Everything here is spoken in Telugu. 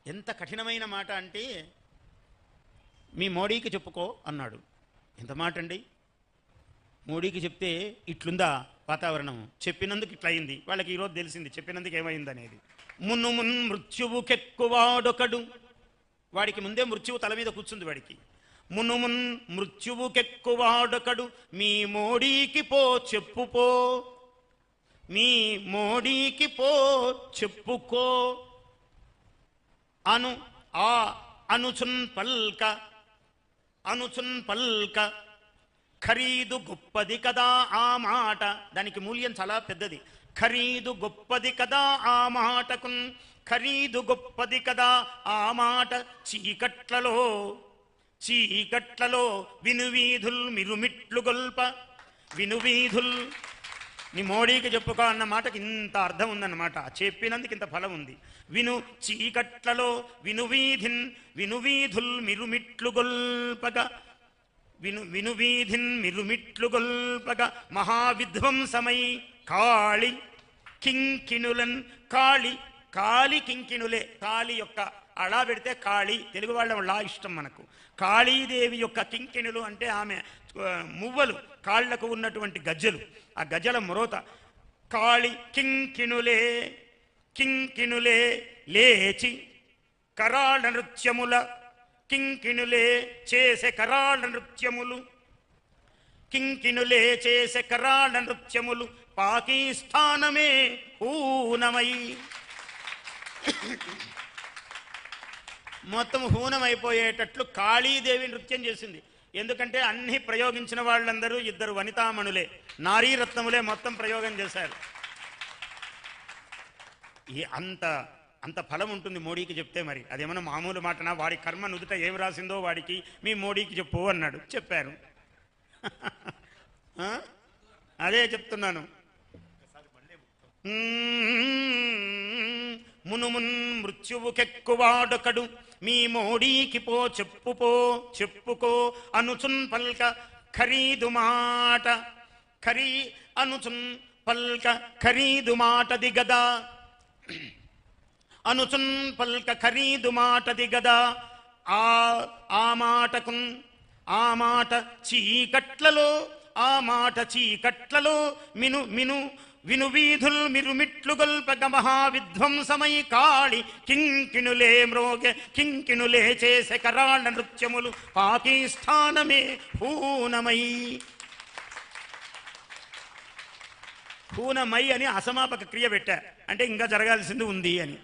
ఎంత కఠినమైన మాట అంటే, మీ మోడీకి చెప్పుకో అన్నాడు. ఎంత మాట అండి! మోడీకి చెప్తే ఇట్లుందా వాతావరణం? చెప్పినందుకు ఇట్లా అయింది. వాళ్ళకి ఈరోజు తెలిసింది చెప్పినందుకు ఏమైంది అనేది. మున్ను మున్ మృత్యువుకెక్కువాడొకడు, వాడికి ముందే మృత్యువు తల మీద కూర్చుంది వాడికి. మును మున్ మృత్యువుకెక్కువాడొకడు, మీ మోడీకి పో చెప్పుపో, మీ మోడీకి పో చెప్పుకో అను ఆ అనుచున్ పల్క, అనుచున్ పల్క ఖరీదు గొప్పది కదా ఆ మాట. దానికి మూల్యం చాలా పెద్దది. ఖరీదు గొప్పది కదా ఆ మాటకున్, ఖరీదు గొప్పది కదా ఆ మాట. చీకట్లలో చీకట్లలో వినువీధుల్ మిరుమిట్లు గొల్ప, వినువీధుల్. నీ మోడీకి చెప్పుకో అన్న మాటకి ఇంత అర్థం ఉందన్నమాట. చెప్పినందుకు ఇంత ఫలం ఉంది. విను చీకట్లలో వినువీధిన్, వినువీధుల్ మిరుమిట్లు గొల్పగా, వినువీధిన్ మిరుమిట్లు గొల్పగా మహావిధ్వంసమై కాళి కింకిణులన్. కాళి కాళి కింకిణులే. కాళి యొక్క అలా పెడితే కాళి, తెలుగు వాళ్ళ లా ఇష్టం మనకు. కాళీదేవి యొక్క కింకిణులు అంటే ఆమె మువ్వలు, కాళ్లకు ఉన్నటువంటి గజ్జలు, ఆ గజల మ్రోత. కాళి కింకిణులే, కింకిణులే లేచి కరాళ నృత్యముల, కింకిణులే చేసే కరాళ నృత్యములు, కింకిణులే చేసే కరాళ నృత్యములు పాకిస్తానమే హూనమై. మొత్తం హూనమైపోయేటట్లు కాళీదేవి నృత్యం చేసింది. ఎందుకంటే అన్ని ప్రయోగించిన వాళ్ళందరూ ఇద్దరు వనితామణులే, నారీరత్నములే మొత్తం ప్రయోగం చేశారు. అంత అంత ఫలం ఉంటుంది మోడీకి చెప్తే. మరి అదేమన్నా మామూలు మాటనా? వాడి కర్మ నుదుట ఏం రాసిందో వాడికి మీ మోడీకి చెప్పు అన్నాడు. చెప్పారు. అదే చెప్తున్నాను. మునుమున్ మృత్యువుకెక్కువాడొకడు, మీ మోడీకి పో చెప్పుపో చెప్పుకో అనుచున్ పల్క ఖరీదు మాట. అనుచున్ పల్క ఖరీదు మాట దిగదా, అనుచున్ పల్క ఖరీదు మాట దిగదా ఆ మాటకున్. ఆ మాట చీకట్లలో, ఆ మాట చీకట్లలో మిను మిను వినువీధుల్ మిరుమిట్లు గొల్పగ మహావిధ్వంసమై కాళి కింకిణులే మ్రోగె, కింకిణులే చేసే కరాళ నృత్యములు పాకిస్తానమే హూనమై. హూనమై అని అసమాపక క్రియ పెట్టా, అంటే ఇంకా జరగాల్సింది ఉంది అని.